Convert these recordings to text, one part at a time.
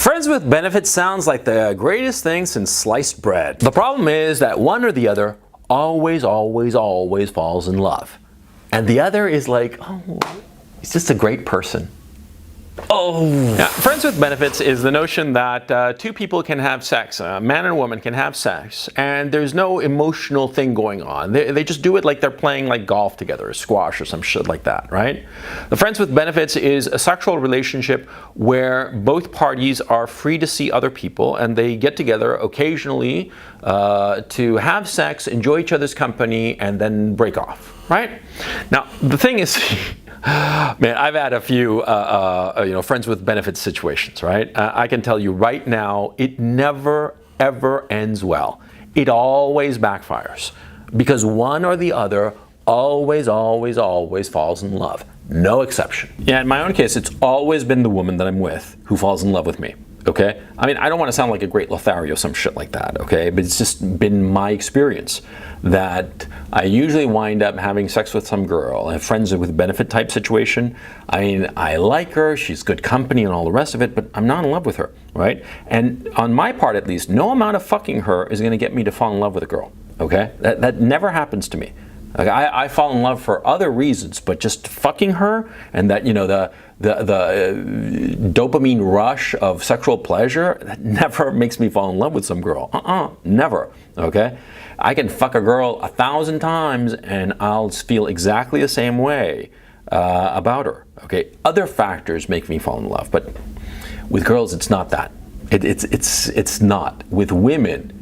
Friends with benefits sounds like the greatest thing since sliced bread. The problem is that one or the other always falls in love. And the other is like, oh, he's just a great person. Oh. Now, friends with benefits is the notion that two people can have sex, a man and a woman can have sex, and there's no emotional thing going on. They just do it like they're playing like golf together, or squash or some shit like that, right? The friends with benefits is a sexual relationship where both parties are free to see other people and they get together occasionally to have sex, enjoy each other's company, and then break off, right? Now, the thing is, man, I've had a few, friends with benefits situations, right? I can tell you right now, it never, ever ends well. It always backfires because one or the other always falls in love. No exception. Yeah, in my own case, it's always been the woman that I'm with who falls in love with me. Okay? I mean, I don't want to sound like a great Lothario, some shit like that, okay? But it's just been my experience that I usually wind up having sex with some girl, a friends with benefit type situation. I mean, I like her, she's good company and all the rest of it, but I'm not in love with her, right? And on my part at least, no amount of fucking her is going to get me to fall in love with a girl, okay? That never happens to me. Like, I fall in love for other reasons, but just fucking her and that, the dopamine rush of sexual pleasure, that never makes me fall in love with some girl. Never, okay? I can fuck a girl 1,000 times and I'll feel exactly the same way about her, okay? Other factors make me fall in love, but with girls, it's not that. It's not. With women,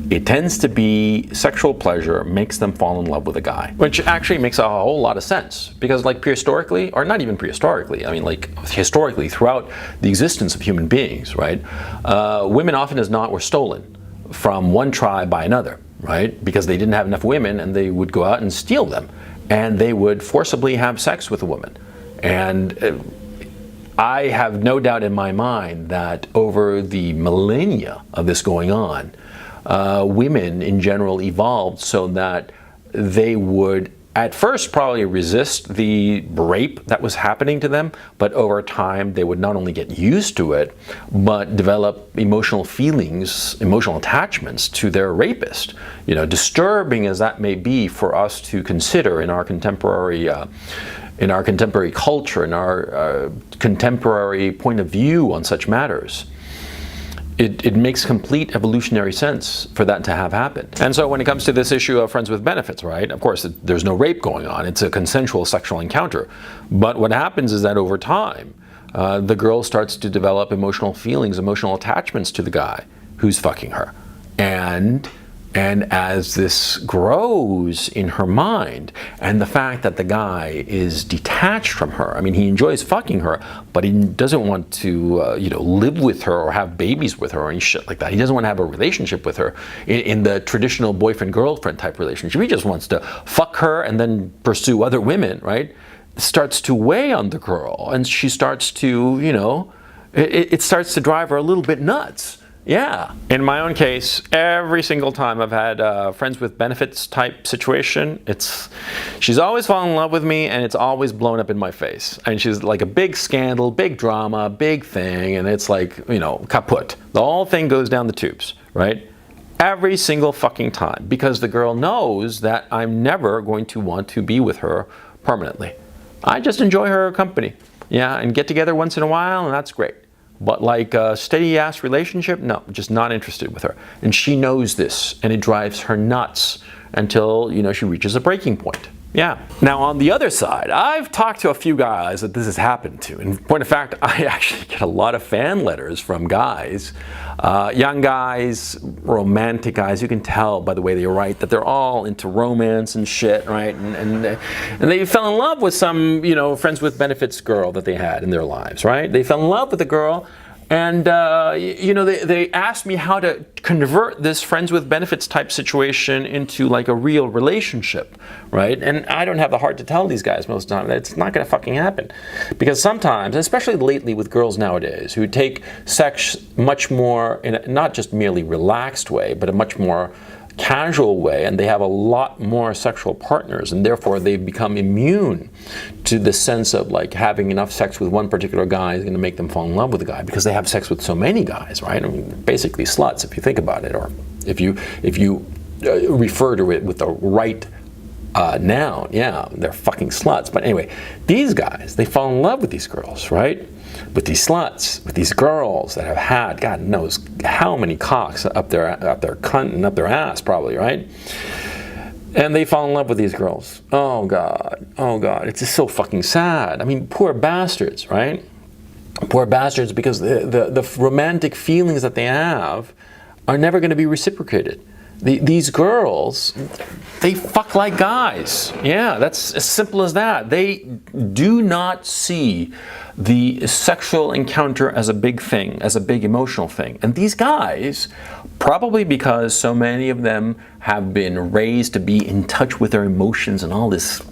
it tends to be sexual pleasure makes them fall in love with a guy, which actually makes a whole lot of sense because, like, prehistorically, or not even prehistorically, I mean, like, historically, throughout the existence of human beings, right, women often as not were stolen from one tribe by another, right, because they didn't have enough women and they would go out and steal them and they would forcibly have sex with a woman. And I have no doubt in my mind that over the millennia of this going on, women in general evolved so that they would at first probably resist the rape that was happening to them, but over time they would not only get used to it, but develop emotional feelings, emotional attachments to their rapist. Disturbing as that may be for us to consider in our contemporary culture, in our contemporary point of view on such matters. It makes complete evolutionary sense for that to have happened. And so when it comes to this issue of friends with benefits, right, of course, there's no rape going on. It's a consensual sexual encounter. But what happens is that over time, the girl starts to develop emotional feelings, emotional attachments to the guy who's fucking her. And as this grows in her mind, and the fact that the guy is detached from her, I mean, he enjoys fucking her, but he doesn't want to, live with her or have babies with her or any shit like that. He doesn't want to have a relationship with her in the traditional boyfriend-girlfriend type relationship. He just wants to fuck her and then pursue other women, right? It starts to weigh on the girl, and she starts to, it starts to drive her a little bit nuts. Yeah. In my own case, every single time I've had a friends with benefits type situation, she's always fallen in love with me and it's always blown up in my face. And she's like a big scandal, big drama, big thing, and it's like, kaput. The whole thing goes down the tubes, right? Every single fucking time, because the girl knows that I'm never going to want to be with her permanently. I just enjoy her company, yeah, and get together once in a while, and that's great. But like a steady-ass relationship, no, just not interested with her. And she knows this, and it drives her nuts until, she reaches a breaking point. Yeah. Now, on the other side, I've talked to a few guys that this has happened to. In point of fact, I actually get a lot of fan letters from guys, young guys, romantic guys. You can tell by the way they write that they're all into romance and shit, right? And they fell in love with some, friends with benefits girl that they had in their lives, right? They fell in love with a girl. And, they asked me how to convert this friends with benefits type situation into like a real relationship, right? And I don't have the heart to tell these guys most of the time that it's not going to fucking happen. Because sometimes, especially lately with girls nowadays, who take sex much more in a not just merely relaxed way, but a much more casual way, and they have a lot more sexual partners, and therefore they've become immune to the sense of like having enough sex with one particular guy is going to make them fall in love with a guy, because they have sex with so many guys, right? I mean, basically sluts, if you think about it, or if you refer to it with the right noun, yeah, they're fucking sluts. But anyway, these guys, they fall in love with these girls, right? With these sluts, with these girls that have had God knows how many cocks up their cunt and up their ass, probably, right? And they fall in love with these girls. Oh God, it's just so fucking sad. I mean, poor bastards, right? Poor bastards, because the romantic feelings that they have are never going to be reciprocated. These girls, they fuck like guys. Yeah, that's as simple as that. They do not see the sexual encounter as a big thing, as a big emotional thing. And these guys, probably because so many of them have been raised to be in touch with their emotions and all this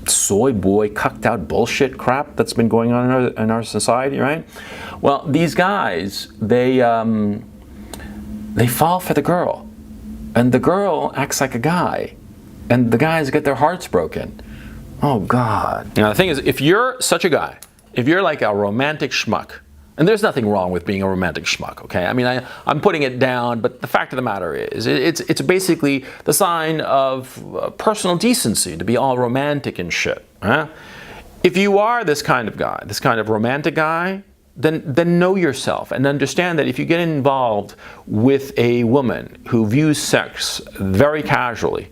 soy boy cucked out bullshit crap that's been going on in our society, right? Well, these guys, they fall for the girl. And the girl acts like a guy, and the guys get their hearts broken. Oh God. Now the thing is, if you're such a guy, if you're like a romantic schmuck, and there's nothing wrong with being a romantic schmuck, okay? I mean, I'm putting it down, but the fact of the matter is, it's basically the sign of personal decency to be all romantic and shit. Huh? If you are this kind of guy, this kind of romantic guy, then know yourself and understand that if you get involved with a woman who views sex very casually,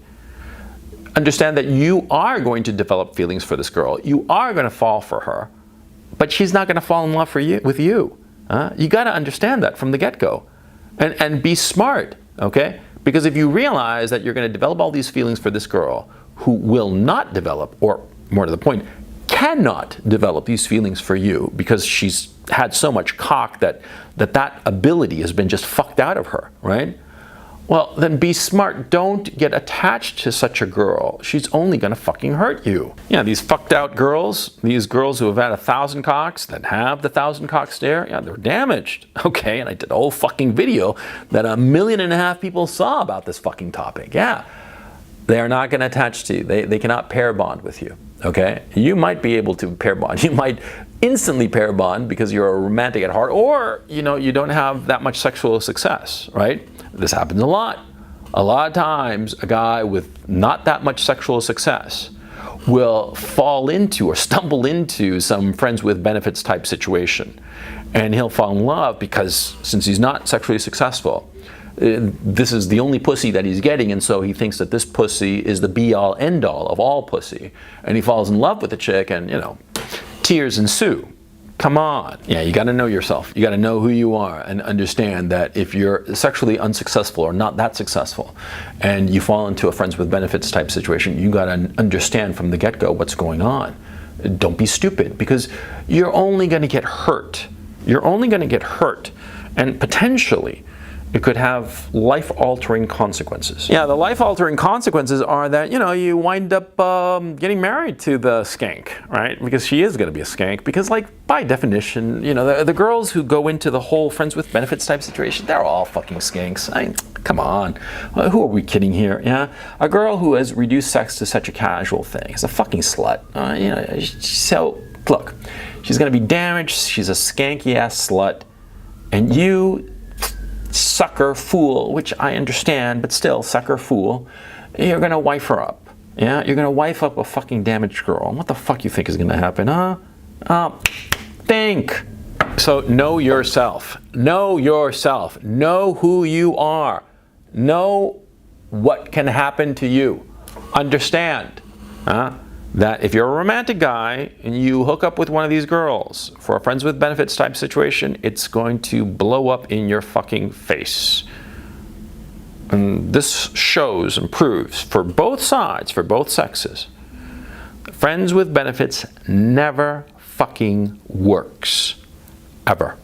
understand that you are going to develop feelings for this girl. You are going to fall for her, but she's not going to fall in love with you. You got to understand that from the get-go, and be smart, okay? Because if you realize that you're going to develop all these feelings for this girl who will not develop, or more to the point, cannot develop these feelings for you because she's had so much cock that ability has been just fucked out of her, right? Well, then be smart. Don't get attached to such a girl. She's only gonna fucking hurt you. Yeah, these fucked out girls, these girls who have had 1,000 cocks, that have the 1,000 cock stare, yeah, they're damaged. Okay, and I did a whole fucking video that 1.5 million people saw about this fucking topic. Yeah, they are not gonna attach to you. They cannot pair bond with you. Okay, you might be able to pair bond. You might instantly pair bond because you're a romantic at heart, or you don't have that much sexual success, right? This happens a lot. A lot of times, a guy with not that much sexual success will fall into or stumble into some friends with benefits type situation, and he'll fall in love because since he's not sexually successful, this is the only pussy that he's getting, and so he thinks that this pussy is the be-all, end-all of all pussy, and he falls in love with the chick, and tears ensue. Come on. Yeah, you got to know yourself. You got to know who you are and understand that if you're sexually unsuccessful or not that successful, and you fall into a friends with benefits type situation, you got to understand from the get-go what's going on. Don't be stupid, because you're only going to get hurt. You're only going to get hurt, and potentially it could have life-altering consequences. Yeah, the life-altering consequences are that, you wind up getting married to the skank, right? Because she is going to be a skank. Because, by definition, the girls who go into the whole friends with benefits type situation, they're all fucking skanks. Come on. Who are we kidding here? Yeah, a girl who has reduced sex to such a casual thing is a fucking slut. So, look, she's going to be damaged. She's a skanky-ass slut. And you, sucker fool, which I understand, but still, sucker fool, you're gonna wife her up. Yeah, you're gonna wife up a fucking damaged girl. And what the fuck you think is gonna happen, huh? Think. So know yourself. Know yourself. Know who you are. Know what can happen to you. Understand that if you're a romantic guy and you hook up with one of these girls for a friends with benefits type situation, it's going to blow up in your fucking face. And this shows and proves for both sides, for both sexes, friends with benefits never fucking works. Ever.